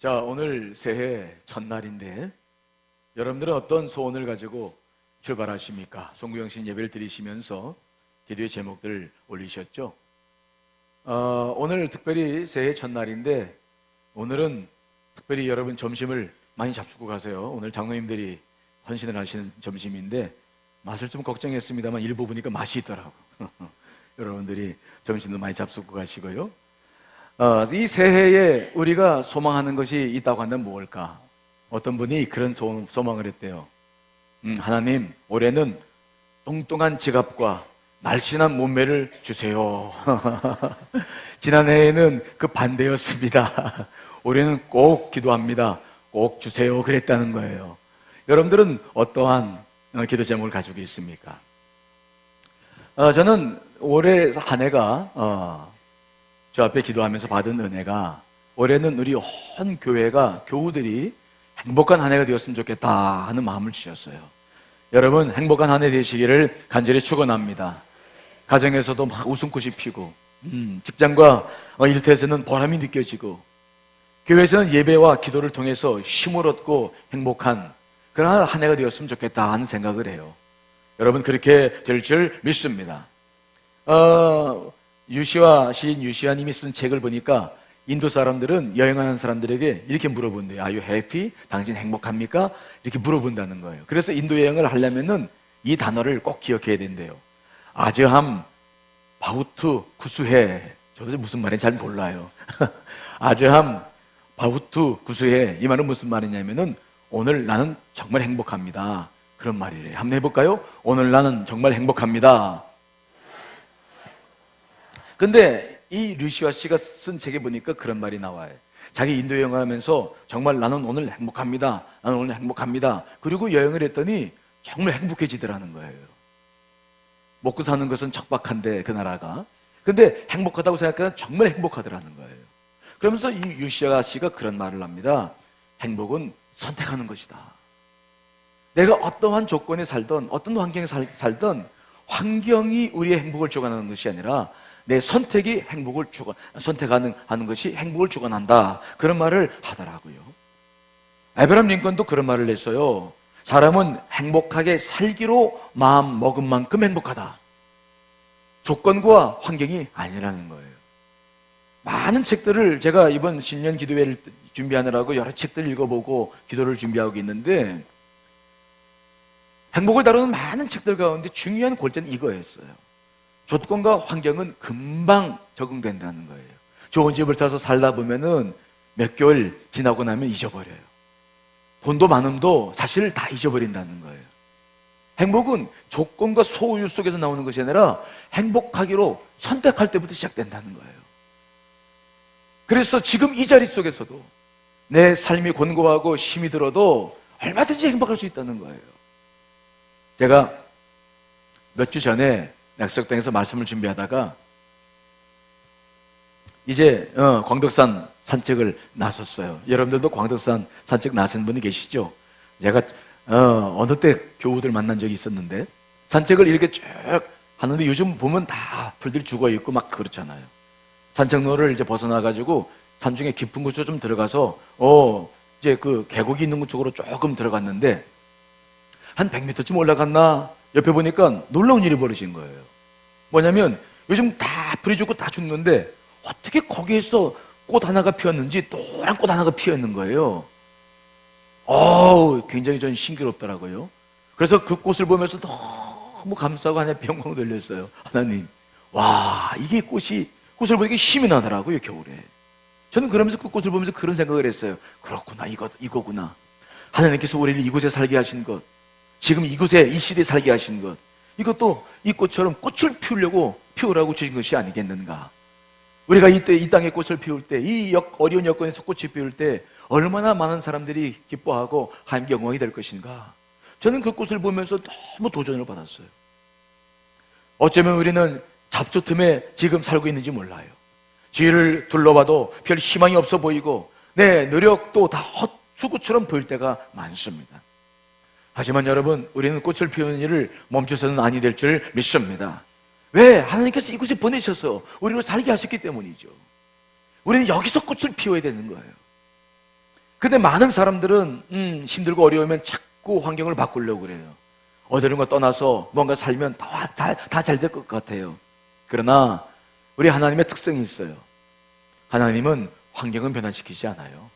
자, 오늘 새해 첫날인데 여러분들은 어떤 소원을 가지고 출발하십니까? 송구영신 예배를 드리시면서 기도의 제목들을 올리셨죠? 오늘 특별히 새해 첫날인데 오늘은 특별히 여러분 점심을 많이 잡수고 가세요. 오늘 장로님들이 헌신을 하시는 점심인데 맛을 좀 걱정했습니다만 일부 보니까 맛이 있더라고. 여러분들이 점심도 많이 잡수고 가시고요. 이 새해에 우리가 소망하는 것이 있다고 한다면 무엇일까? 어떤 분이 그런 소망을 했대요. 하나님, 올해는 뚱뚱한 지갑과 날씬한 몸매를 주세요. 지난해에는 그 반대였습니다. 올해는 꼭 기도합니다. 꼭 주세요. 그랬다는 거예요. 여러분들은 어떠한 기도 제목을 가지고 있습니까? 저는 올해 한 해가 저 앞에 기도하면서 받은 은혜가 올해는 우리 온 교회가 교우들이 행복한 한 해가 되었으면 좋겠다 하는 마음을 주셨어요. 여러분 행복한 한 해 되시기를 간절히 축원합니다. 가정에서도 막 웃음꽃이 피고 직장과 일터에서는 보람이 느껴지고 교회에서는 예배와 기도를 통해서 힘을 얻고 행복한 그런 한 해가 되었으면 좋겠다 하는 생각을 해요. 여러분 그렇게 될 줄 믿습니다. 시인 유시아님이 쓴 책을 보니까 인도 사람들은 여행하는 사람들에게 이렇게 물어본대요. Are you happy? 당신 행복합니까? 이렇게 물어본다는 거예요. 그래서 인도 여행을 하려면은 이 단어를 꼭 기억해야 된대요. 아즈함 바우투 구수해. 저도 무슨 말인지 잘 몰라요. 아즈함 바우투 구수해. 이 말은 무슨 말이냐면은 오늘 나는 정말 행복합니다. 그런 말이래요. 한번 해볼까요? 오늘 나는 정말 행복합니다. 근데 이 류시아 씨가 쓴 책에 보니까 그런 말이 나와요. 자기 인도 여행을 하면서 정말 나는 오늘 행복합니다. 나는 오늘 행복합니다. 그리고 여행을 했더니 정말 행복해지더라는 거예요. 먹고 사는 것은 척박한데 그 나라가. 근데 행복하다고 생각하면 정말 행복하더라는 거예요. 그러면서 이 류시아 씨가 그런 말을 합니다. 행복은 선택하는 것이다. 내가 어떠한 조건에 살던 어떤 환경에 살던 환경이 우리의 행복을 주관하는 것이 아니라 내 선택이 행복을 선택하는 것이 행복을 주관한다. 그런 말을 하더라고요. 아브라함 링컨도 그런 말을 했어요. 사람은 행복하게 살기로 마음 먹은 만큼 행복하다. 조건과 환경이 아니라는 거예요. 많은 책들을 제가 이번 신년 기도회를 준비하느라고 여러 책들을 읽어보고 기도를 준비하고 있는데 행복을 다루는 많은 책들 가운데 중요한 골자는 이거였어요. 조건과 환경은 금방 적응된다는 거예요. 좋은 집을 사서 살다 보면은 몇 개월 지나고 나면 잊어버려요. 돈도 많음도 사실 다 잊어버린다는 거예요. 행복은 조건과 소유 속에서 나오는 것이 아니라 행복하기로 선택할 때부터 시작된다는 거예요. 그래서 지금 이 자리 속에서도 내 삶이 곤고하고 힘이 들어도 얼마든지 행복할 수 있다는 거예요. 제가 몇 주 전에 약속당에서 말씀을 준비하다가 이제 광덕산 산책을 나섰어요. 여러분들도 광덕산 산책 나선 분이 계시죠? 제가 어느 때 교우들 만난 적이 있었는데 산책을 이렇게 쭉 하는데 요즘 보면 다 풀들이 죽어있고 막 그렇잖아요. 산책로를 이제 벗어나가지고 산중에 깊은 곳으로 좀 들어가서 이제 그 계곡이 있는 곳 쪽으로 조금 들어갔는데 한 100m쯤 올라갔나? 옆에 보니까 놀라운 일이 벌어진 거예요. 뭐냐면 요즘 다 풀이 죽고 다 죽는데 어떻게 거기에서 꽃 하나가 피었는지 노란 꽃 하나가 피어 있는 거예요. 굉장히 전 신기롭더라고요. 그래서 그 꽃을 보면서 너무 감사하고 하나님 영광을 돌렸어요. 하나님, 와, 이게 꽃을 보니까 힘이 나더라고요, 겨울에. 저는 그러면서 그 꽃을 보면서 그런 생각을 했어요. 그렇구나, 이거구나. 하나님께서 우리를 이곳에 살게 하신 것, 지금 이곳에 이 시대에 살게 하신 것, 이것도 이 꽃처럼 꽃을 피우라고 주신 것이 아니겠는가. 우리가 이 땅에 꽃을 피울 때, 어려운 여건에서 꽃이 피울 때 얼마나 많은 사람들이 기뻐하고 하나님 영광이 될 것인가. 저는 그 꽃을 보면서 너무 도전을 받았어요. 어쩌면 우리는 잡초 틈에 지금 살고 있는지 몰라요. 주위를 둘러봐도 별 희망이 없어 보이고 내 노력도 다 헛수고처럼 보일 때가 많습니다. 하지만 여러분, 우리는 꽃을 피우는 일을 멈춰서는 아니 될 줄 믿습니다. 왜? 하나님께서 이곳에 보내셔서 우리를 살게 하셨기 때문이죠. 우리는 여기서 꽃을 피워야 되는 거예요. 근데 많은 사람들은 힘들고 어려우면 자꾸 환경을 바꾸려고 그래요. 어디론가 떠나서 뭔가 살면 다 잘 될 것 같아요. 그러나 우리 하나님의 특성이 있어요. 하나님은 환경은 변화시키지 않아요.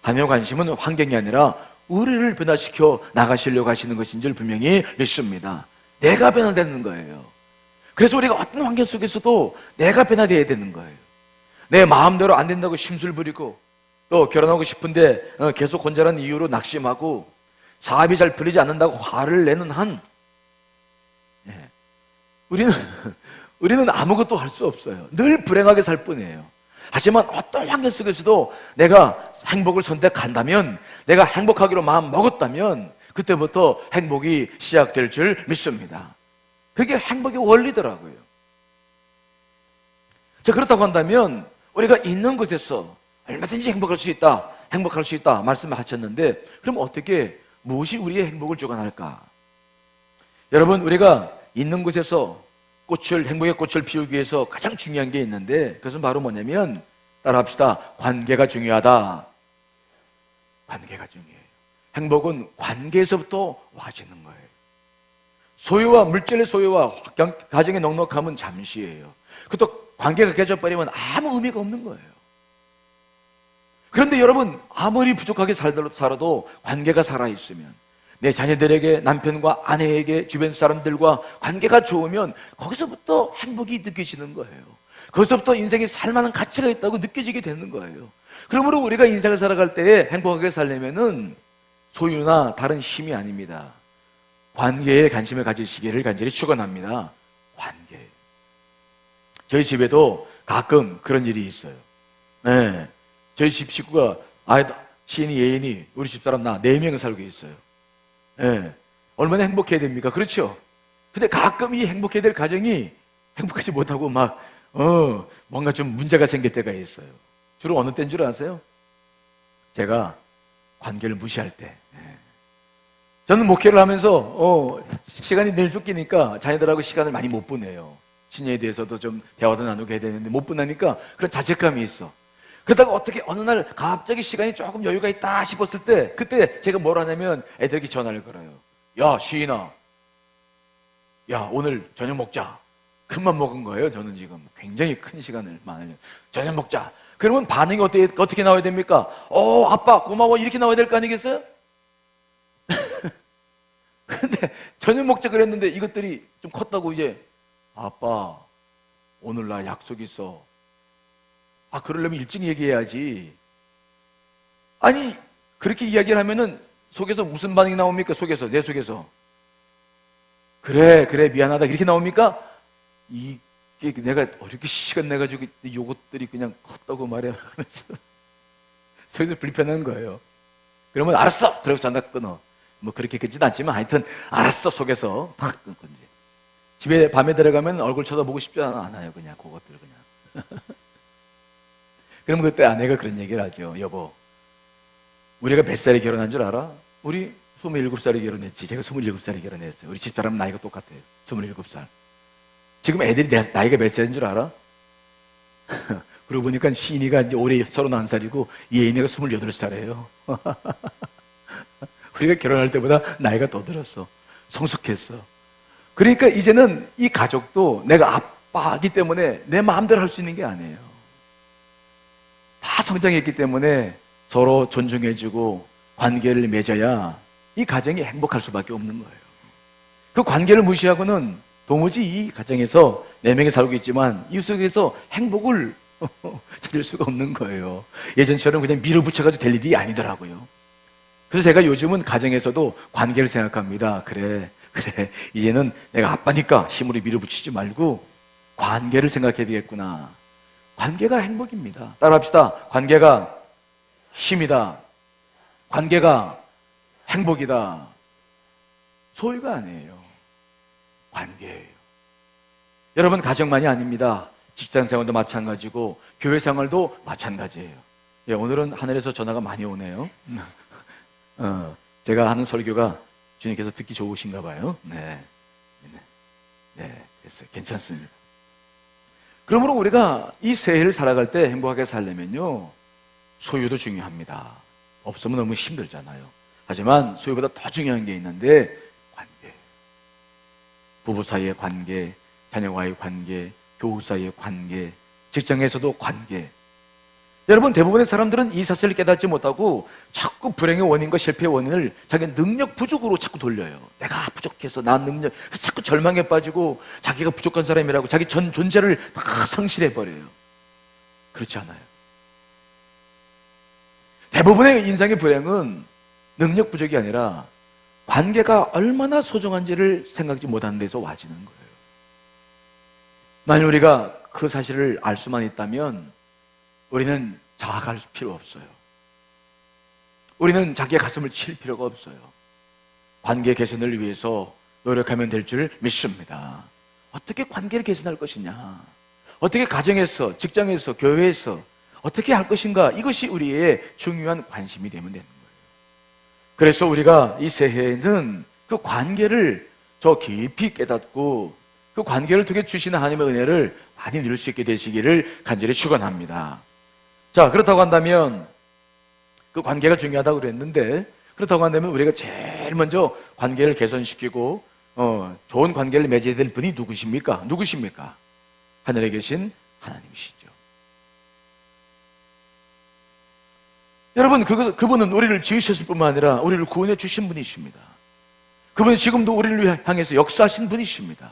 하나님의 관심은 환경이 아니라 우리를 변화시켜 나가시려고 하시는 것인 줄 분명히 믿습니다. 내가 변화되는 거예요. 그래서 우리가 어떤 환경 속에서도 내가 변화되어야 되는 거예요. 내 마음대로 안 된다고 심술 부리고, 또 결혼하고 싶은데 계속 혼자라는 이유로 낙심하고, 사업이 잘 풀리지 않는다고 화를 내는 한, 우리는 아무것도 할 수 없어요. 늘 불행하게 살 뿐이에요. 하지만 어떤 환경 속에서도 내가 행복을 선택한다면, 내가 행복하기로 마음 먹었다면 그때부터 행복이 시작될 줄 믿습니다. 그게 행복의 원리더라고요. 자, 그렇다고 한다면 우리가 있는 곳에서 얼마든지 행복할 수 있다 말씀하셨는데, 그럼 어떻게, 무엇이 우리의 행복을 주관할까? 여러분, 우리가 있는 곳에서 행복의 꽃을 피우기 위해서 가장 중요한 게 있는데, 그것은 바로 뭐냐면, 따라합시다. 관계가 중요하다. 관계가 중요해요. 행복은 관계에서부터 와지는 거예요. 소유와, 물질의 소유와 가정의 넉넉함은 잠시예요. 그것도 관계가 깨져버리면 아무 의미가 없는 거예요. 그런데 여러분, 아무리 부족하게 살아도 관계가 살아있으면, 내 자녀들에게, 남편과 아내에게, 주변 사람들과 관계가 좋으면 거기서부터 행복이 느껴지는 거예요. 거기서부터 인생에 살만한 가치가 있다고 느껴지게 되는 거예요. 그러므로 우리가 인생을 살아갈 때에 행복하게 살려면은 소유나 다른 힘이 아닙니다. 관계에 관심을 가지시기를 간절히 축원합니다. 관계. 저희 집에도 가끔 그런 일이 있어요. 네. 저희 집 식구가, 시인이, 예인이, 우리 집사람 나 4명 살고 있어요. 네. 얼마나 행복해야 됩니까? 그렇죠? 근데 가끔 이 행복해야 될 가정이 행복하지 못하고 뭔가 좀 문제가 생길 때가 있어요. 주로 어느 때인 줄 아세요? 제가 관계를 무시할 때. 저는 목회를 하면서 시간이 늘 쫓기니까 자녀들하고 시간을 많이 못 보내요. 신녀에 대해서도 좀 대화도 나누게 해야 되는데 못 보내니까 그런 자책감이 있어. 그러다가 어느 날 갑자기 시간이 조금 여유가 있다 싶었을 때, 그때 제가 뭘 하냐면 애들에게 전화를 걸어요. 야, 시인아, 야, 오늘 저녁 먹자. 큰맘 먹은 거예요. 저는 지금 굉장히 큰 시간을 많이. 저녁 먹자. 그러면 반응이 어떻게 나와야 됩니까? 아빠 고마워, 이렇게 나와야 될 거 아니겠어요? 근데 저녁 먹자 그랬는데 이것들이 좀 컸다고 이제, 아빠 오늘 나 약속 있어. 그러려면 일찍 얘기해야지. 아니, 그렇게 이야기를 하면은 속에서 무슨 반응이 나옵니까? 내 속에서 그래 미안하다 이렇게 나옵니까? 이게 내가 어렵게 시간 내가지고 요것들이 그냥 컸다고 말해하면서 속에서 불편한 거예요. 그러면 알았어! 그러고 전화 끊어. 뭐 그렇게 끊지는 않지만 하여튼 알았어 속에서 탁 끊고 이제 집에 밤에 들어가면 얼굴 쳐다보고 싶지 않아요. 그냥 그것들 그냥. 그럼 그때 아내가 그런 얘기를 하죠. 여보, 우리가 몇 살에 결혼한 줄 알아? 우리 27살에 결혼했지. 제가 27살에 결혼했어요. 우리 집사람 나이가 똑같아요. 27살. 지금 애들이 나이가 몇 살인 줄 알아? 그러고 보니까 시인이가 이제 올해 31살이고 예인이가 28살이에요. 우리가 결혼할 때보다 나이가 더 들었어. 성숙했어. 그러니까 이제는 이 가족도 내가 아빠이기 때문에 내 마음대로 할 수 있는 게 아니에요. 다 성장했기 때문에 서로 존중해주고 관계를 맺어야 이 가정이 행복할 수밖에 없는 거예요. 그 관계를 무시하고는 도무지 이 가정에서 4명이 살고 있지만 이 속에서 행복을 찾을 수가 없는 거예요. 예전처럼 그냥 밀어붙여가지고 될 일이 아니더라고요. 그래서 제가 요즘은 가정에서도 관계를 생각합니다. 그래 이제는 내가 아빠니까 힘으로 밀어붙이지 말고 관계를 생각해야 되겠구나. 관계가 행복입니다. 따라합시다. 관계가 힘이다. 관계가 행복이다. 소유가 아니에요. 관계예요. 여러분, 가정만이 아닙니다. 직장 생활도 마찬가지고 교회 생활도 마찬가지예요. 예, 오늘은 하늘에서 전화가 많이 오네요. 제가 하는 설교가 주님께서 듣기 좋으신가 봐요. 네, 됐어요. 괜찮습니다. 그러므로 우리가 이 새해를 살아갈 때 행복하게 살려면요, 소유도 중요합니다. 없으면 너무 힘들잖아요. 하지만 소유보다 더 중요한 게 있는데 관계. 부부 사이의 관계, 자녀와의 관계, 교우 사이의 관계, 직장에서도 관계. 여러분, 대부분의 사람들은 이 사실을 깨닫지 못하고 자꾸 불행의 원인과 실패의 원인을 자기 능력 부족으로 자꾸 돌려요. 내가 부족해서 난 능력, 그래서 자꾸 절망에 빠지고 자기가 부족한 사람이라고 자기 전 존재를 다 상실해버려요. 그렇지 않아요. 대부분의 인생의 불행은 능력 부족이 아니라 관계가 얼마나 소중한지를 생각지 못하는 데서 와지는 거예요. 만약 우리가 그 사실을 알 수만 있다면 우리는 자학할 필요 없어요. 우리는 자기의 가슴을 칠 필요가 없어요. 관계 개선을 위해서 노력하면 될 줄 믿습니다. 어떻게 관계를 개선할 것이냐? 어떻게 가정에서, 직장에서, 교회에서 어떻게 할 것인가? 이것이 우리의 중요한 관심이 되면 되는 거예요. 그래서 우리가 이 새해에는 그 관계를 더 깊이 깨닫고 그 관계를 통해 주시는 하나님의 은혜를 많이 누릴 수 있게 되시기를 간절히 축원합니다. 자, 그렇다고 한다면 그 관계가 중요하다고 그랬는데, 그렇다고 한다면 우리가 제일 먼저 관계를 개선시키고 좋은 관계를 맺어야 될 분이 누구십니까? 누구십니까? 하늘에 계신 하나님이시죠. 여러분, 그분은 우리를 지으셨을 뿐만 아니라 우리를 구원해 주신 분이십니다. 그분은 지금도 우리를 향해서 역사하신 분이십니다.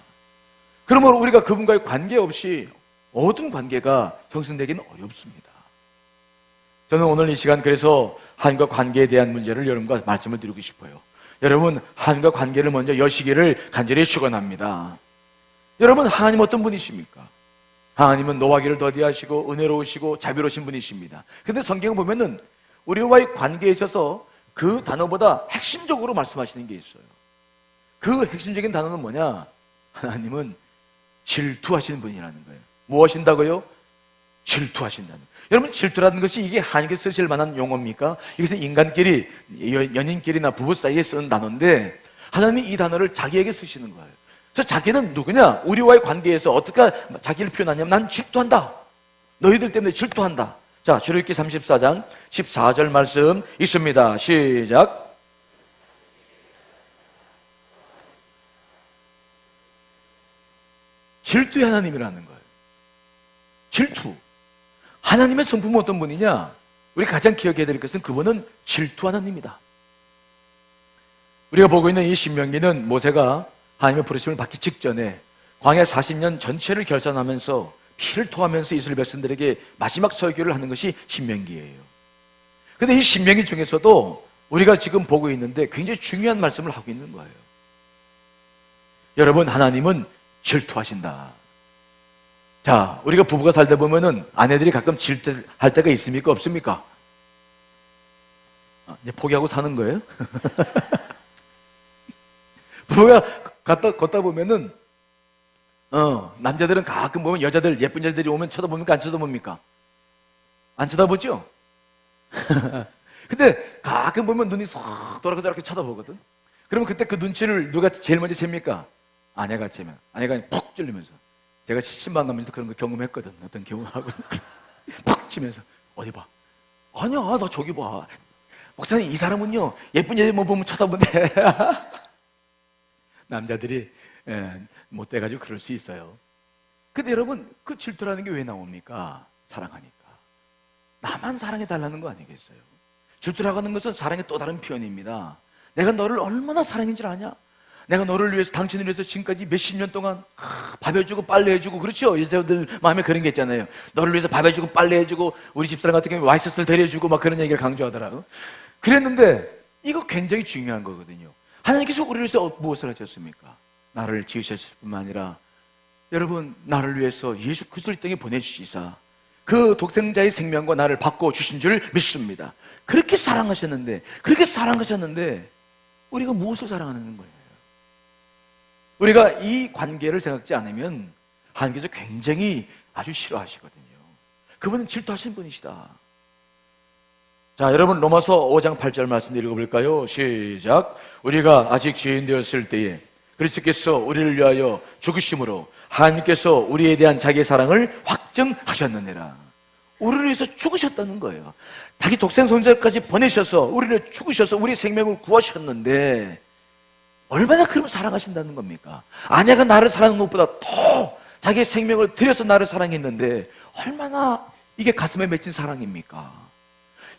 그러므로 우리가 그분과의 관계없이 모든 관계가 형성되기는 어렵습니다. 저는 오늘 이 시간 그래서 하나님과 관계에 대한 문제를 여러분과 말씀을 드리고 싶어요. 여러분, 하나님과 관계를 먼저 여시기를 간절히 축원합니다. 여러분, 하나님 어떤 분이십니까? 하나님은 노하기를 더디하시고 은혜로우시고 자비로우신 분이십니다. 근데 성경을 보면은 우리와의 관계에 있어서 그 단어보다 핵심적으로 말씀하시는 게 있어요. 그 핵심적인 단어는 뭐냐? 하나님은 질투하시는 분이라는 거예요. 뭐 하신다고요? 질투하신다는 거예요. 여러분, 질투라는 것이 이게 하나님께서 쓰실 만한 용어입니까? 이것은 인간끼리, 연인끼리나 부부 사이에 쓰는 단어인데 하나님이 이 단어를 자기에게 쓰시는 거예요. 그래서 자기는 누구냐? 우리와의 관계에서 어떻게 자기를 표현하냐면 난 질투한다. 너희들 때문에 질투한다. 자, 출애굽기 34장 14절 말씀 있습니다. 시작. 질투의 하나님이라는 거예요. 질투. 하나님의 성품은 어떤 분이냐? 우리 가장 기억해야 될 것은 그분은 질투 하나님입니다. 우리가 보고 있는 이 신명기는 모세가 하나님의 부르심을 받기 직전에 광야 40년 전체를 결산하면서 피를 토하면서 이스라엘 백성들에게 마지막 설교를 하는 것이 신명기예요. 그런데 이 신명기 중에서도 우리가 지금 보고 있는데 굉장히 중요한 말씀을 하고 있는 거예요. 여러분, 하나님은 질투하신다. 자, 우리가 부부가 살다 보면은 아내들이 가끔 질투할 때가 있습니까? 없습니까? 이제 포기하고 사는 거예요? 부부가 걷다 보면은 남자들은 가끔 보면 여자들, 예쁜 여자들이 오면 쳐다봅니까? 안 쳐다봅니까? 안 쳐다보죠? 근데 가끔 보면 눈이 쏙 돌아가서 이렇게 쳐다보거든. 그러면 그때 그 눈치를 누가 제일 먼저 챕니까? 아내가 째면 아내가 푹 찔리면서, 제가 신방 가면서 그런 거 경험했거든. 어떤 경험하고 팍 치면서 어디 봐. 아니야, 나 저기 봐. 목사님, 이 사람은요 예쁜 여자만 보면 쳐다보는데 남자들이 못 돼가지고 그럴 수 있어요. 근데 여러분, 그 질투라는 게 왜 나옵니까? 사랑하니까. 나만 사랑해달라는 거 아니겠어요? 질투라고 하는 것은 사랑의 또 다른 표현입니다. 내가 너를 얼마나 사랑인 줄 아냐? 내가 너를 위해서, 당신을 위해서 지금까지 몇십 년 동안 밥 해주고 빨래 해주고, 그렇죠? 여자들 마음에 그런 게 있잖아요. 너를 위해서 밥 해주고 빨래 해주고, 우리 집사람 같은 경우에 와이셔츠를 데려주고 막 그런 얘기를 강조하더라고요. 그랬는데 이거 굉장히 중요한 거거든요. 하나님께서 우리를 위해서 무엇을 하셨습니까? 나를 지으셨을 뿐만 아니라 여러분, 나를 위해서 예수 그리스도를 이 땅에 보내주시사 그 독생자의 생명과 나를 바꿔주신 줄 믿습니다. 그렇게 사랑하셨는데 우리가 무엇을 사랑하는 거예요? 우리가 이 관계를 생각지 않으면 하나님께서 굉장히 아주 싫어하시거든요. 그분은 질투하신 분이시다. 자, 여러분, 로마서 5장 8절 말씀 읽어볼까요? 시작. 우리가 아직 죄인 되었을 때에 그리스도께서 우리를 위하여 죽으심으로 하나님께서 우리에 대한 자기의 사랑을 확증하셨느니라. 우리를 위해서 죽으셨다는 거예요. 자기 독생 손자까지 보내셔서 우리를 죽으셔서 우리 생명을 구하셨는데 얼마나 그럼 사랑하신다는 겁니까? 아내가 나를 사랑하는 것보다 더 자기의 생명을 들여서 나를 사랑했는데 얼마나 이게 가슴에 맺힌 사랑입니까?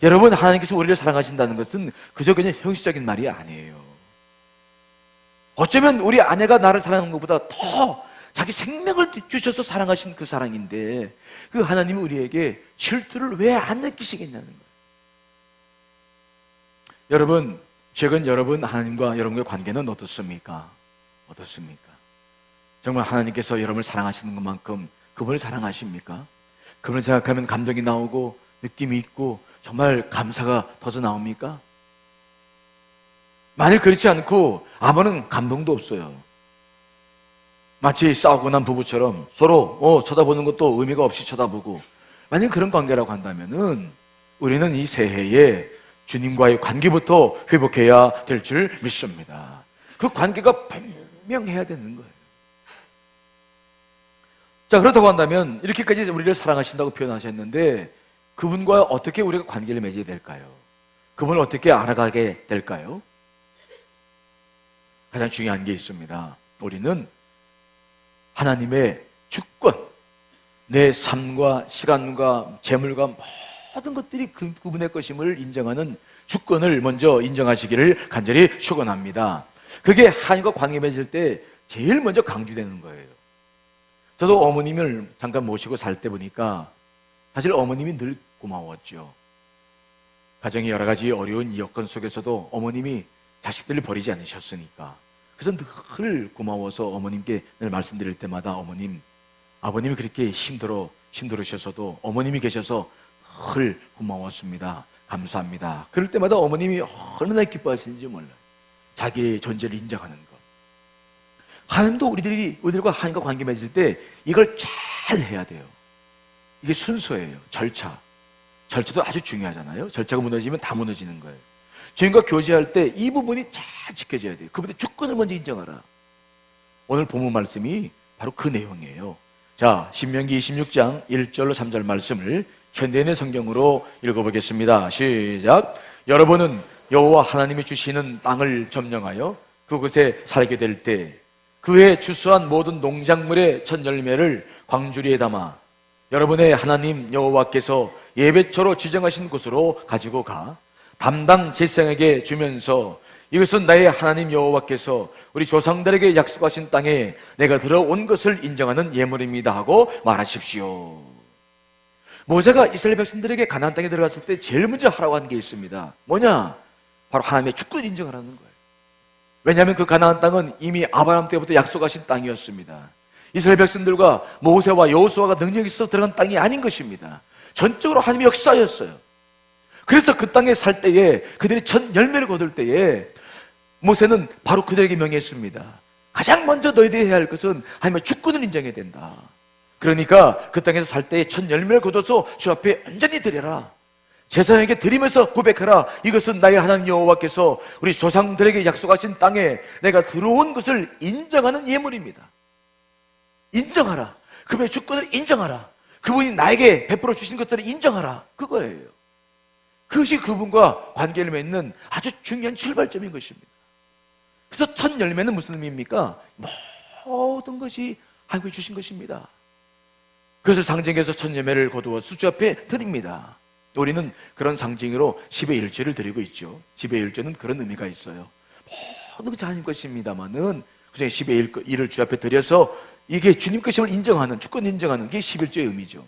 여러분, 하나님께서 우리를 사랑하신다는 것은 그저 그냥 형식적인 말이 아니에요. 어쩌면 우리 아내가 나를 사랑하는 것보다 더 자기 생명을 주셔서 사랑하신 그 사랑인데 그 하나님이 우리에게 질투를 왜 안 느끼시겠냐는 거예요. 여러분, 최근 여러분 하나님과 여러분의 관계는 어떻습니까? 어떻습니까? 정말 하나님께서 여러분을 사랑하시는 것만큼 그분을 사랑하십니까? 그분을 생각하면 감정이 나오고 느낌이 있고 정말 감사가 터져 나옵니까? 만일 그렇지 않고 아무런 감동도 없어요. 마치 싸우고 난 부부처럼 서로 쳐다보는 것도 의미가 없이 쳐다보고, 만약 그런 관계라고 한다면은 우리는 이 새해에 주님과의 관계부터 회복해야 될 줄 믿습니다. 그 관계가 분명해야 되는 거예요. 자, 그렇다고 한다면 이렇게까지 우리를 사랑하신다고 표현하셨는데 그분과 어떻게 우리가 관계를 맺어야 될까요? 그분을 어떻게 알아가게 될까요? 가장 중요한 게 있습니다. 우리는 하나님의 주권, 내 삶과 시간과 재물과 모든 것들이 그분의 것임을 인정하는 주권을 먼저 인정하시기를 간절히 축원합니다. 그게 하나님과 관계 맺을 때 제일 먼저 강조되는 거예요. 저도 어머님을 잠깐 모시고 살 때 보니까 사실 어머님이 늘 고마웠죠. 가정의 여러 가지 어려운 여건 속에서도 어머님이 자식들을 버리지 않으셨으니까. 그래서 늘 고마워서 어머님께 늘 말씀드릴 때마다 어머님, 아버님이 그렇게 힘들으셔서도 어머님이 계셔서 늘 고마웠습니다. 감사합니다. 그럴 때마다 어머님이 얼마나 기뻐하시는지 몰라요. 자기의 존재를 인정하는 것. 하나님도 우리들과 하나님과 관계 맺을 때 이걸 잘 해야 돼요. 이게 순서예요. 절차도 아주 중요하잖아요. 절차가 무너지면 다 무너지는 거예요. 주님과 교제할 때 이 부분이 잘 지켜져야 돼요. 그분의 주권을 먼저 인정하라. 오늘 본문 말씀이 바로 그 내용이에요. 자, 신명기 26장 1절로 3절 말씀을 현대인의 성경으로 읽어보겠습니다. 시작. 여러분은 여호와 하나님이 주시는 땅을 점령하여 그곳에 살게 될 때 그해 추수한 모든 농작물의 첫 열매를 광주리에 담아 여러분의 하나님 여호와께서 예배처로 지정하신 곳으로 가지고 가 담당 제사장에게 주면서 이것은 나의 하나님 여호와께서 우리 조상들에게 약속하신 땅에 내가 들어온 것을 인정하는 예물입니다 하고 말하십시오. 모세가 이스라엘 백성들에게 가나안 땅에 들어갔을 때 제일 먼저 하라고 한 게 있습니다. 뭐냐? 바로 하나님의 주권을 인정하라는 거예요. 왜냐하면 그 가나안 땅은 이미 아브라함 때부터 약속하신 땅이었습니다. 이스라엘 백성들과 모세와 여호수아가 능력이 있어서 들어간 땅이 아닌 것입니다. 전적으로 하나님의 역사였어요. 그래서 그 땅에 살 때에 그들이 첫 열매를 거둘 때에 모세는 바로 그들에게 명했습니다. 가장 먼저 너희들이 해야 할 것은 하나님의 주권을 인정해야 된다. 그러니까 그 땅에서 살 때에 첫 열매를 거둬서 주 앞에 온전히 드려라. 제사장에게 드리면서 고백하라. 이것은 나의 하나님 여호와께서 우리 조상들에게 약속하신 땅에 내가 들어온 것을 인정하는 예물입니다. 인정하라. 그분의 주권을 인정하라. 그분이 나에게 베풀어 주신 것들을 인정하라. 그거예요. 그것이 그분과 관계를 맺는 아주 중요한 출발점인 것입니다. 그래서 첫 열매는 무슨 의미입니까? 모든 것이 하나님이 주신 것입니다. 그것을 상징해서 첫 열매를 거두어서 주 앞에 드립니다. 우리는 그런 상징으로 10의 1조를 드리고 있죠. 10의 1조는 그런 의미가 있어요. 모든 것이 하나님 것입니다만은 그중에 10의 1을 주 앞에 드려서 이게 주님 것임을 인정하는, 주권 인정하는 게 11조의 의미죠.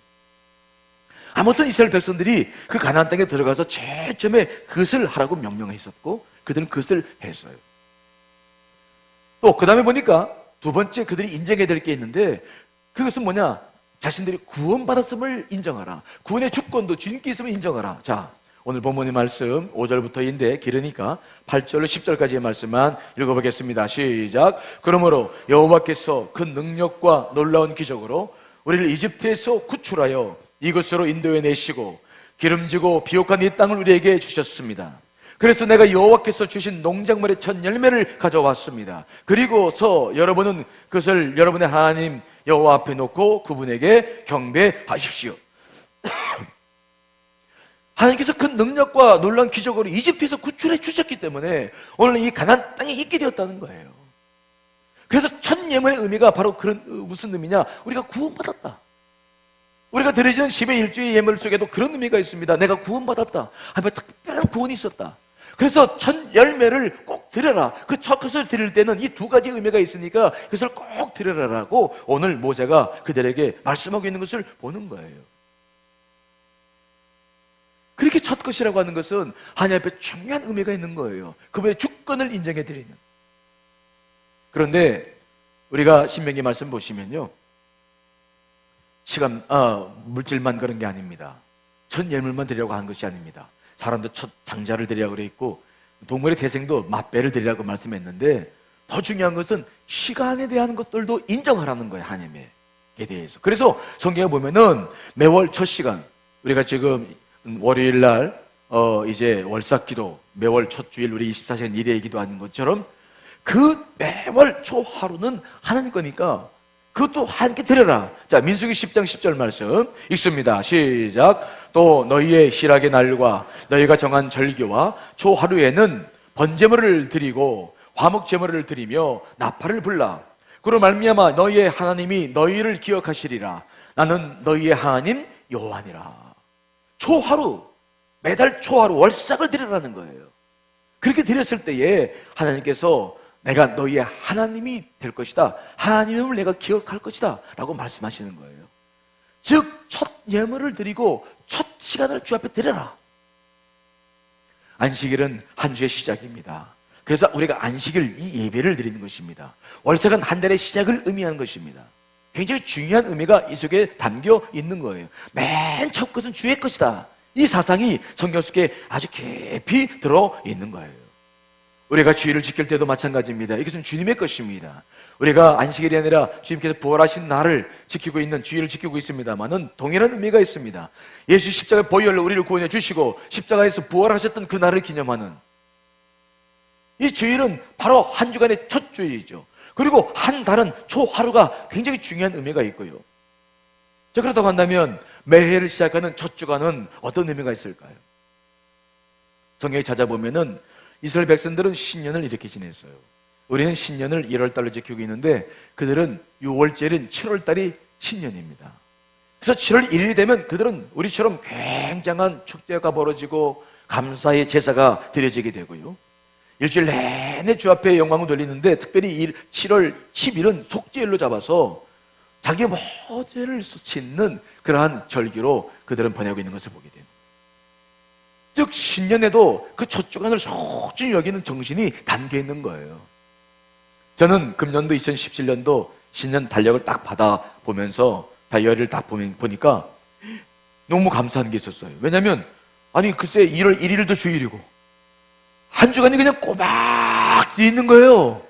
아무튼 이스라엘 백성들이 그 가나안 땅에 들어가서 제일 처음에 그것을 하라고 명령했었고 그들은 그것을 했어요. 또 그 다음에 보니까 두 번째 그들이 인정해야 될 게 있는데 그것은 뭐냐? 자신들이 구원받았음을 인정하라. 구원의 주권도 주님께 있음을 인정하라. 자, 오늘 본문의 말씀 5절부터인데 길으니까 8절로 10절까지의 말씀만 읽어보겠습니다. 시작. 그러므로 여호와께서 그 능력과 놀라운 기적으로 우리를 이집트에서 구출하여 이곳으로 인도해 내시고 기름지고 비옥한 이 땅을 우리에게 주셨습니다. 그래서 내가 여호와께서 주신 농작물의 첫 열매를 가져왔습니다. 그리고서 여러분은 그것을 여러분의 하나님 여호와 앞에 놓고 그분에게 경배하십시오. 하나님께서 그 능력과 놀라운 기적으로 이집트에서 구출해 주셨기 때문에 오늘 이 가나안 땅에 있게 되었다는 거예요. 그래서 첫 예물의 의미가 바로 그런 무슨 의미냐? 우리가 구원받았다. 우리가 드려지는 10의 1주의 예물 속에도 그런 의미가 있습니다. 내가 구원받았다. 하나님의 특별한 구원이 있었다. 그래서 첫 열매를 꼭 드려라. 그 첫 것을 드릴 때는 이 두 가지 의미가 있으니까 그것을 꼭 드려라라고 오늘 모세가 그들에게 말씀하고 있는 것을 보는 거예요. 그렇게 첫 것이라고 하는 것은 하나님 앞에 중요한 의미가 있는 거예요. 그분의 주권을 인정해 드리는. 그런데 우리가 신명기 말씀 보시면요, 물질만 그런 게 아닙니다. 첫 예물만 드리라고 하는 것이 아닙니다. 사람도 첫 장자를 드리라고 그래 있고 동물의 태생도 맛배를 드리라고 말씀했는데 더 중요한 것은 시간에 대한 것들도 인정하라는 거예요. 하나님에 대해서. 그래서 성경에 보면은 매월 첫 시간, 우리가 지금 월요일 날 이제 월삭기도, 매월 첫 주일 우리 24시간 일회의 기도하는 것처럼 그 매월 초 하루는 하나님 거니까 그것도 하나님께 드려라. 자, 민수기 10장 10절 말씀 읽습니다. 시작. 또 너희의 실학의 날과 너희가 정한 절기와 초 하루에는 번제물을 드리고 화목제물을 드리며 나팔을 불라. 그로 말미암아 너희의 하나님이 너희를 기억하시리라. 나는 너희의 하나님 여호와니라. 초하루, 매달 초하루 월삭을 드리라는 거예요. 그렇게 드렸을 때에 하나님께서 내가 너희의 하나님이 될 것이다. 하나님을 내가 기억할 것이다. 라고 말씀하시는 거예요. 즉, 첫 예물을 드리고 첫 시간을 주 앞에 드려라. 안식일은 한 주의 시작입니다. 그래서 우리가 안식일 이 예배를 드리는 것입니다. 월삭은 한 달의 시작을 의미하는 것입니다. 굉장히 중요한 의미가 이 속에 담겨 있는 거예요. 맨 첫 것은 주의 것이다. 이 사상이 성경 속에 아주 깊이 들어있는 거예요. 우리가 주일을 지킬 때도 마찬가지입니다. 이것은 주님의 것입니다. 우리가 안식일이 아니라 주님께서 부활하신 날을 지키고 있는 주일을 지키고 있습니다만은 동일한 의미가 있습니다. 예수 십자가의 보혈로 우리를 구원해 주시고 십자가에서 부활하셨던 그 날을 기념하는 이 주일은 바로 한 주간의 첫 주일이죠. 그리고 한 달은 초하루가 굉장히 중요한 의미가 있고요. 자, 그렇다고 한다면 매해를 시작하는 첫 주간은 어떤 의미가 있을까요? 성경에 찾아보면은 이스라엘 백성들은 신년을 이렇게 지냈어요. 우리는 신년을 1월 달로 지키고 있는데 그들은 6월절인 7월 달이 신년입니다. 그래서 7월 1일이 되면 그들은 우리처럼 굉장한 축제가 벌어지고 감사의 제사가 드려지게 되고요. 일주일 내내 주 앞에 영광을 돌리는데 특별히 7월 10일은 속죄일로 잡아서 자기 모두를 씻는 그러한 절기로 그들은 보내고 있는 것을 보게 됩니다. 즉 신년에도 그 첫 주간을 소중히 여기는 정신이 담겨 있는 거예요. 저는 금년도 2017년도 신년 달력을 딱 받아보면서 다이어리를 딱 보니까 너무 감사한 게 있었어요. 왜냐하면 아니 글쎄 1월 1일도 주일이고 한 주간이 그냥 꼬박 뒤에 있는 거예요.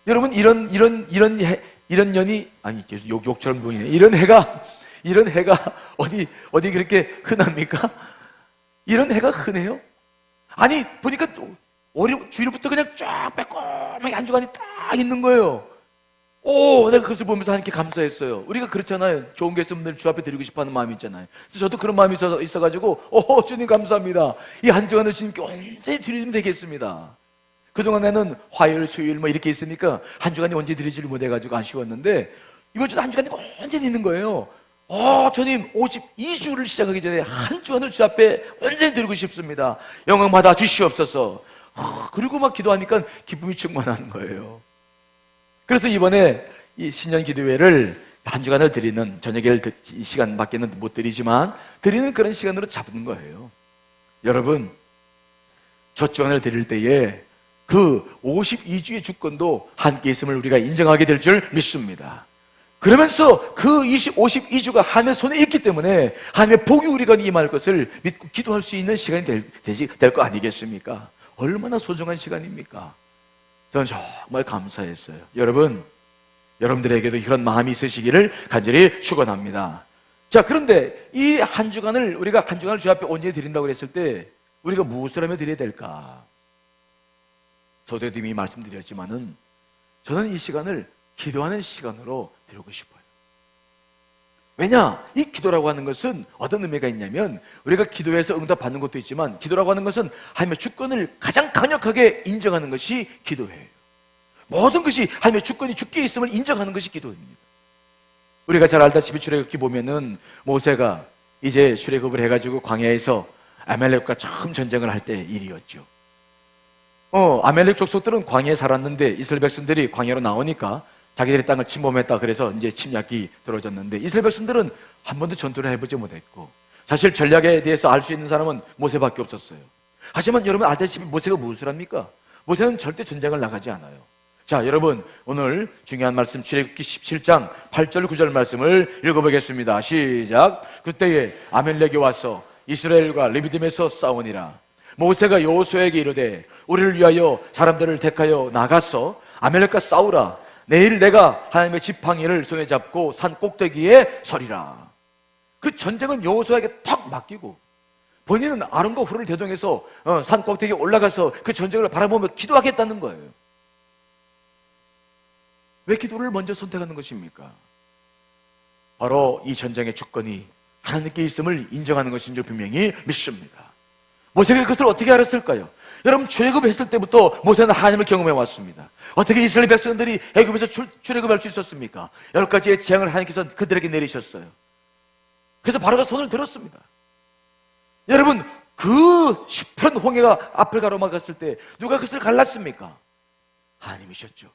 여러분 이런 년이 아니 욕처럼 보이네. 이런 해가 어디 그렇게 흔합니까? 이런 해가 흔해요? 아니 보니까 주일부터 그냥 쫙 빼꼼하게 한 주간이 딱 있는 거예요. 내가 그것을 보면서 하나님께 감사했어요. 우리가 그렇잖아요. 좋은 게 있으면 늘 주 앞에 드리고 싶어하는 마음이 있잖아요. 그래서 저도 그런 마음이 있어가지고 주님 감사합니다. 이 한 주간을 주님께 언제 드리면 되겠습니다. 그동안에는 화요일, 수요일 이렇게 있으니까 한 주간이 언제 드리지를 못해가지고 아쉬웠는데 이번 주는 한 주간이 언제 있는 거예요. 주님 52주를 시작하기 전에 한 주간을 주 앞에 언제 드리고 싶습니다. 영광 받아 주시옵소서. 그리고 막 기도하니까 기쁨이 충만한 거예요. 그래서 이번에 이 신년 기도회를 한 주간을 드리는 저녁에 이 시간밖에는 못 드리지만 드리는 그런 시간으로 잡는 거예요. 여러분 첫 주간을 드릴 때에 그 52주의 주권도 함께 있음을 우리가 인정하게 될 줄 믿습니다. 그러면서 그 52주가 하나님의 손에 있기 때문에 하나님의 복이 우리가 임할 것을 믿고 기도할 수 있는 시간이 될 거 아니겠습니까? 얼마나 소중한 시간입니까? 저는 정말 감사했어요. 여러분들에게도 이런 마음이 있으시기를 간절히 축원합니다. 자, 그런데 이 한 주간을 우리가 한 주간을 주 앞에 온전히 드린다고 했을 때 우리가 무엇을 하며 드려야 될까? 서두에도 이미 말씀드렸지만은 저는 이 시간을 기도하는 시간으로 드리고 싶어요. 왜냐? 이 기도라고 하는 것은 어떤 의미가 있냐면 우리가 기도해서 응답받는 것도 있지만 기도라고 하는 것은 하나님의 주권을 가장 강력하게 인정하는 것이 기도예요. 모든 것이 하나님의 주권이 주께 있음을 인정하는 것이 기도입니다. 우리가 잘 알다시피 출애굽기 보면은 모세가 이제 출애굽을 해가지고 광야에서 아말렉과 처음 전쟁을 할 때 일이었죠. 아말렉 족속들은 광야에 살았는데 이스라엘 백성들이 광야로 나오니까 자기들의 땅을 침범했다. 그래서 이제 침략이 들어졌는데 이스라엘 백성들은 한 번도 전투를 해보지 못했고 사실 전략에 대해서 알 수 있는 사람은 모세밖에 없었어요. 하지만 여러분 알다시피 모세가 무엇을 합니까? 모세는 절대 전쟁을 나가지 않아요. 자, 여러분 오늘 중요한 말씀 출애굽기 17장 8절 9절 말씀을 읽어보겠습니다. 시작. 그때에 아말렉이 와서 이스라엘과 르비딤에서 싸우니라. 모세가 여호수아에게 이르되 우리를 위하여 사람들을 택하여 나가서 아말렉과 싸우라. 내일 내가 하나님의 지팡이를 손에 잡고 산 꼭대기에 서리라. 그 전쟁은 여호수아에게 탁 맡기고 본인은 아론과 훌을 대동해서 산 꼭대기에 올라가서 그 전쟁을 바라보며 기도하겠다는 거예요. 왜 기도를 먼저 선택하는 것입니까? 바로 이 전쟁의 주권이 하나님께 있음을 인정하는 것인 줄 분명히 믿습니다. 모세가 그것을 어떻게 알았을까요? 여러분 출애굽했을 때부터 모세는 하나님을 경험해 왔습니다. 어떻게 이스라엘 백성들이 애굽에서 출애굽할 수 있었습니까? 10가지의 재앙을 하나님께서 그들에게 내리셨어요. 그래서 바로가 손을 들었습니다. 여러분 그 시편 홍해가 앞을 가로막았을 때 누가 그것을 갈랐습니까? 하나님이셨죠.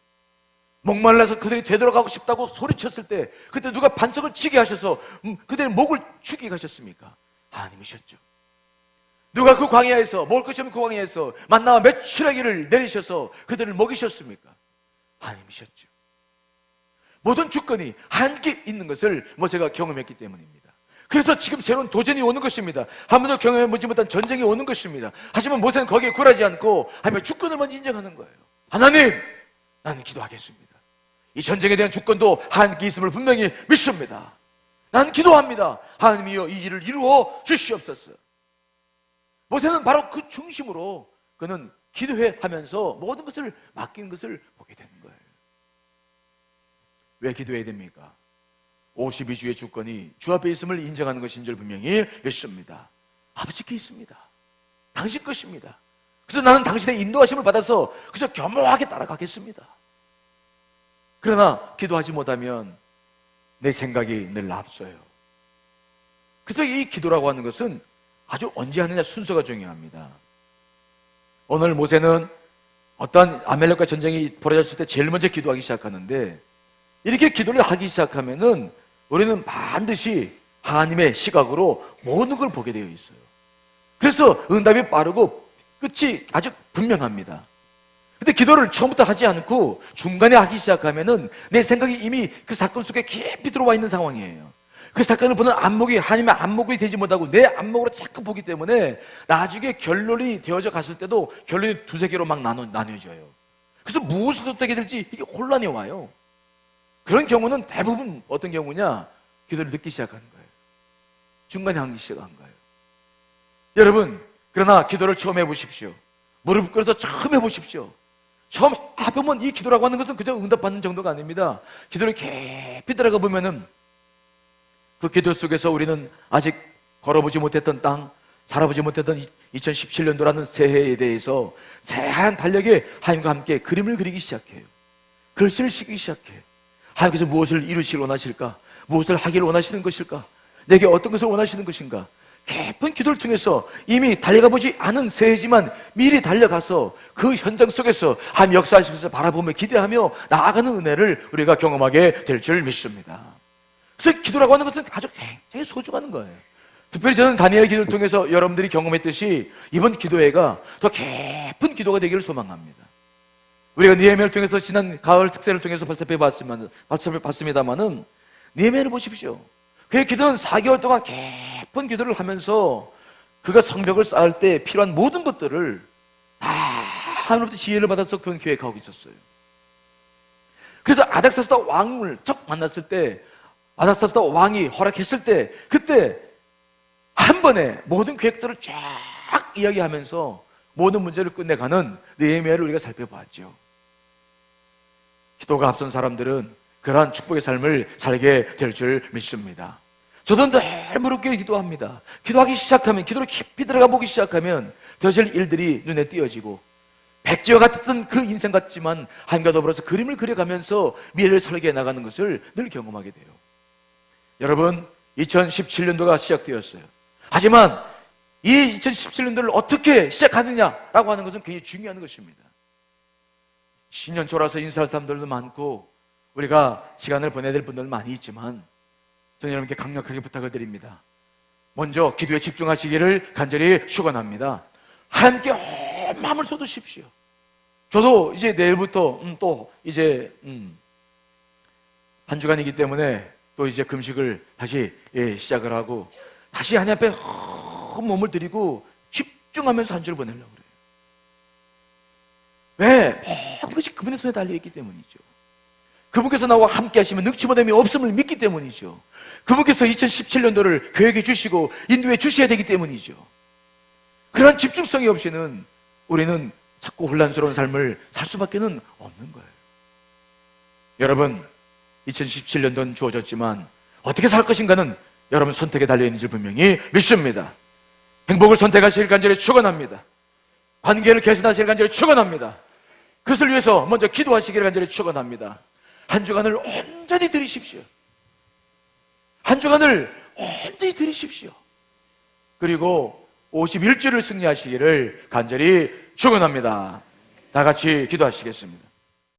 목말라서 그들이 되돌아가고 싶다고 소리쳤을 때 그때 누가 반석을 치게 하셔서 그들의 목을 죽이게 하셨습니까? 하나님이셨죠. 누가 그 광야에서 먹을 것이 없는 그 광야에서 만나와 메추라기를 내리셔서 그들을 먹이셨습니까? 하나님이셨죠. 모든 주권이 하나님께 있는 것을 모세가 경험했기 때문입니다. 그래서 지금 새로운 도전이 오는 것입니다. 한 번도 경험해보지 못한 전쟁이 오는 것입니다. 하지만 모세는 거기에 굴하지 않고 하나님의 주권을 먼저 인정하는 거예요. 하나님, 나는 기도하겠습니다. 이 전쟁에 대한 주권도 하나님께 있음을 분명히 믿습니다. 나는 기도합니다. 하나님이여 이 일을 이루어 주시옵소서. 모세는 바로 그 중심으로 그는 기도해 하면서 모든 것을 맡긴 것을 보게 되는 거예요. 왜 기도해야 됩니까? 52주의 주권이 주 앞에 있음을 인정하는 것인 줄 분명히 믿습니다. 아버지께 있습니다. 당신 것입니다. 그래서 나는 당신의 인도하심을 받아서 그저 겸허하게 따라가겠습니다. 그러나 기도하지 못하면 내 생각이 늘 앞서요. 그래서 이 기도라고 하는 것은 아주 언제 하느냐 순서가 중요합니다. 오늘 모세는 어떤 아말렉과 전쟁이 벌어졌을 때 제일 먼저 기도하기 시작하는데 이렇게 기도를 하기 시작하면은 우리는 반드시 하나님의 시각으로 모든 걸 보게 되어 있어요. 그래서 응답이 빠르고 끝이 아주 분명합니다. 근데 기도를 처음부터 하지 않고 중간에 하기 시작하면은 내 생각이 이미 그 사건 속에 깊이 들어와 있는 상황이에요. 그 사건을 보는 안목이 하나님의 안목이 되지 못하고 내 안목으로 자꾸 보기 때문에 나중에 결론이 되어져 갔을 때도 결론이 두세 개로 막 나뉘어져요. 그래서 무엇을 선택해야 될지 이게 혼란이 와요. 그런 경우는 대부분 어떤 경우냐? 기도를 늦기 시작하는 거예요. 중간에 하기 시작한 거예요. 여러분, 그러나 기도를 처음 해보십시오. 무릎 꿇어서 처음 해보십시오. 처음 해보면 이 기도라고 하는 것은 그저 응답받는 정도가 아닙니다. 기도를 깊이 들어가 보면은 그 기도 속에서 우리는 아직 걸어보지 못했던 땅, 살아보지 못했던 2017년도라는 새해에 대해서 새하얀 달력에 하나님과 함께 그림을 그리기 시작해요. 글씨를 쓰기 시작해요. 하나님께서 무엇을 이루시길 원하실까? 무엇을 하기를 원하시는 것일까? 내게 어떤 것을 원하시는 것인가? 깊은 기도를 통해서 이미 달려가보지 않은 새해지만 미리 달려가서 그 현장 속에서 하나님 역사하시면서 바라보며 기대하며 나아가는 은혜를 우리가 경험하게 될 줄 믿습니다. 그래서 기도라고 하는 것은 아주 굉장히 소중한 거예요. 특별히 저는 다니엘 기도를 통해서 여러분들이 경험했듯이 이번 기도회가 더 깊은 기도가 되기를 소망합니다. 우리가 느헤미야를 통해서 지난 가을 특세를 통해서 발표해봤습니다만은 느헤미야를 보십시오. 그의 기도는 4개월 동안 깊은 기도를 하면서 그가 성벽을 쌓을 때 필요한 모든 것들을 다 하나님으로부터 지혜를 받아서 그건 계획하고 있었어요. 그래서 아닥사스다 왕을 첫 만났을 때 아닥사스다 왕이 허락했을 때 그때 한 번에 모든 계획들을 쫙 이야기하면서 모든 문제를 끝내가는 느헤미야를 우리가 살펴보았죠. 기도가 앞선 사람들은 그러한 축복의 삶을 살게 될 줄 믿습니다. 저도 늘 무릎 꿇고 기도합니다. 기도하기 시작하면, 기도로 깊이 들어가 보기 시작하면 되어질 일들이 눈에 띄어지고, 백지와 같았던 그 인생 같지만 하나님과 더불어서 그림을 그려가면서 미래를 설계해 나가는 것을 늘 경험하게 돼요. 여러분, 2017년도가 시작되었어요. 하지만 이 2017년도를 어떻게 시작하느냐라고 하는 것은 굉장히 중요한 것입니다. 신년 초라서 인사할 사람들도 많고 우리가 시간을 보내야 될 분들 많이 있지만 저는 여러분께 강력하게 부탁을 드립니다. 먼저 기도에 집중하시기를 간절히 축원합니다. 하나님께 온 마음을 쏟으십시오. 저도 이제 내일부터 또 이제 한 주간이기 때문에 또 이제 금식을 다시 시작을 하고 다시 하나님 앞에 몸을 드리고 집중하면서 한 주를 보내려고 그래요. 왜? 모든 것이 그분의 손에 달려있기 때문이죠. 그분께서 나와 함께 하시면 능치 못함이 없음을 믿기 때문이죠. 그분께서 2017년도를 계획해 주시고 인도해 주셔야 되기 때문이죠. 그런 집중성이 없이는 우리는 자꾸 혼란스러운 삶을 살 수밖에 없는 거예요. 여러분, 2017년도는 주어졌지만 어떻게 살 것인가는 여러분 선택에 달려있는 줄 분명히 믿습니다. 행복을 선택하시길 간절히 축원합니다. 관계를 개선하시길 간절히 축원합니다. 그것을 위해서 먼저 기도하시기를 간절히 축원합니다. 한 주간을 온전히 들이십시오. 한 주간을 온전히 들이십시오. 그리고 51주를 승리하시기를 간절히 축원합니다. 다 같이 기도하시겠습니다.